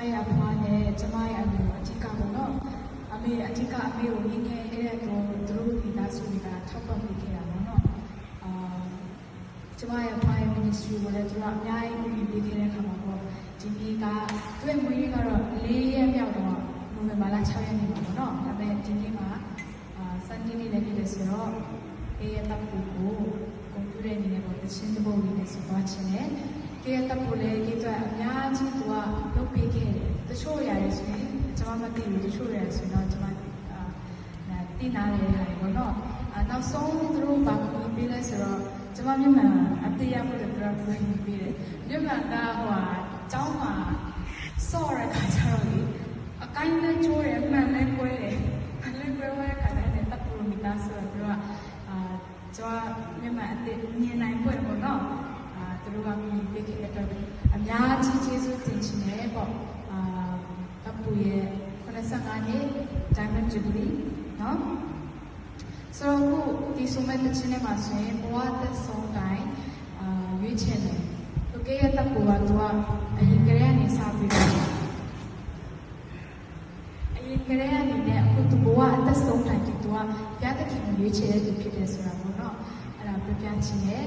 ရဲ့အဖွားနဲ့ကျမရဲ့အမေအတိကပေါ့နော်အမေအတိကအမေကိုငင်းခဲ့တဲ့တော့သူတို့ဒီသားစုတွေကထောက်ပံ့ပေးခဲ့တာပေါ့နော်ကျမရဲ့အဖွားရဲ့ ministry ကိုလည်းသူကအများကြီးပေးခဲ့တဲ့အခါမှာပေါ့ဒီနေ့ကသူ့ရဲ့မွေးနေ့ကတော့4 ရက်မြောက်တော့နိုဝင်ဘာလ 6 ရက်နေ့မှာပေါ့နော်ဒါပေမဲ့ဒီနေ့မှာSunday နေ့လည်းဖြစ်တယ်ဆိုတော့ရဲ့တပ်ကိုကွန်ပျူတာအနေနဲ့ပေါ့တချင်းတစ်ပုဒ်လေးနဲ့ဆိုသွားခြင်းနဲ့ရဲ့တပ်ကိုလည်းဒီအတွက်အများကြီးသူကလုပ်ပေးခဲ့တယ်တချို့အရာတွေဆိုရင်ကျွန်မမသိဘူးတချို့အရာဆိုတော့ကျွန်မတင်နာတဲ့ဟာတွေပေါ့နော်နောက်ဆုံးသူတို့ဘာလို့ပေးလဲဆိုတော့ကျွန်မမြန်မာအသေးရဖို့လည်းပြောပြပေးတယ်မြန်မာကကျောင်းမှာစော့ရခါကျတော့လေအကိုင်းနဲ့ချိုးတယ်မှန်လဲကွဲတယ်မှန်လဲကွဲတဲ့ခါကျတဲ့တပ်ကိုမိသားစုကပြောကျွန်မမြန်မာအသေးမြင်နိုင်ဖို့ပေါ့နော်သူတို့ကမြင်ပေးခဲ့တဲ့အတွက်အများကြီးကျေးဇူးတင်ချင်တယ်ပေါ့တပ်ကိုရဲ့85နှစ် Diamond Jubilee နော်ဆိုတော့ဒီဆိုမဲ့တစ်ချင်းနဲ့မှာဆိုရင်ဘဝသက်ဆုံးတိုင်းရွေးချယ်တယ်သူကရဲ့တပ်ကိုကသူကအရင်ကတည်းကနေစပြီးတော့အရင်ကတည်းကနေနဲ့အခုသူဘဝအသက်ဆုံးတိုင်းသူကဘုရားသခင်ကိုရွေးချယ်တဲ့သူဖြစ်တယ်ဆိုတာပေါ့နော်အဲ့ဒါပြပြချင်းရဲ့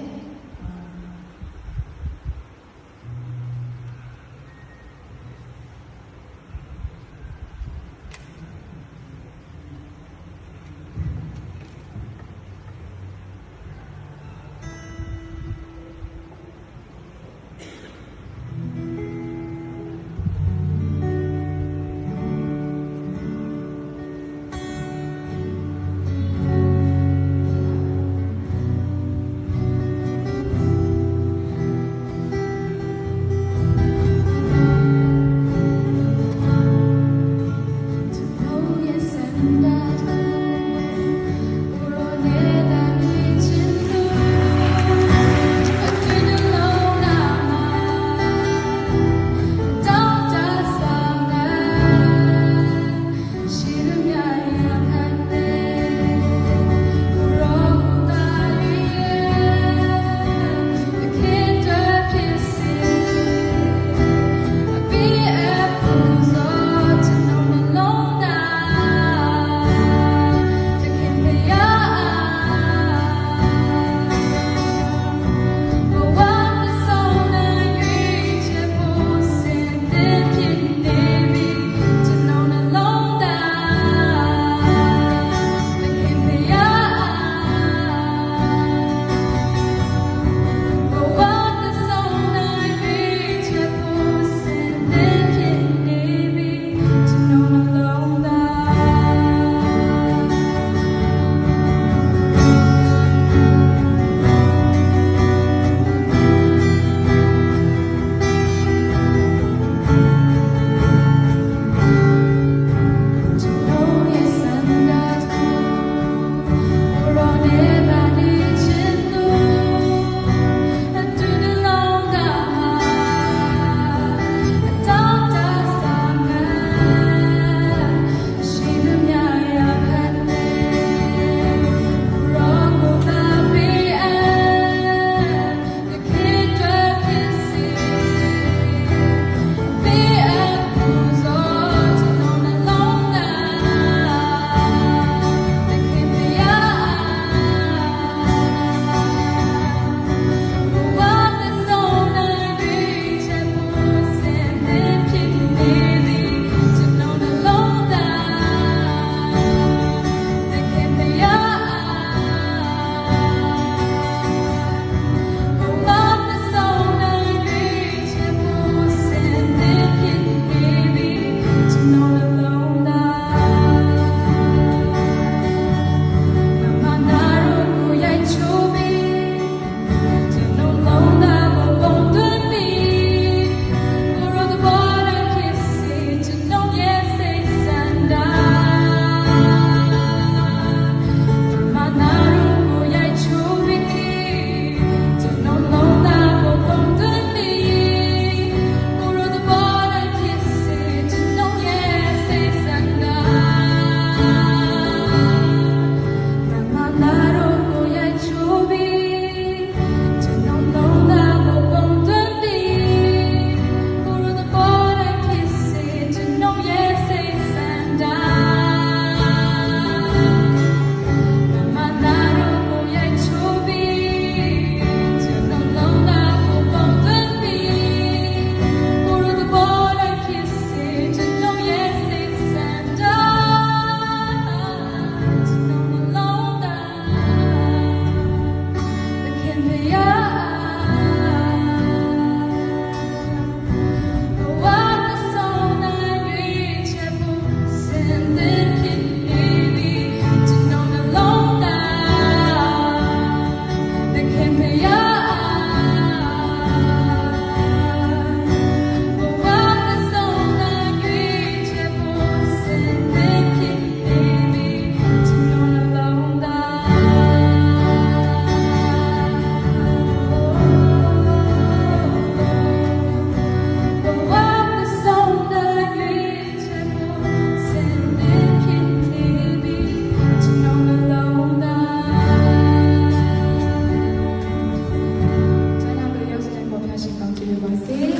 ပါစေ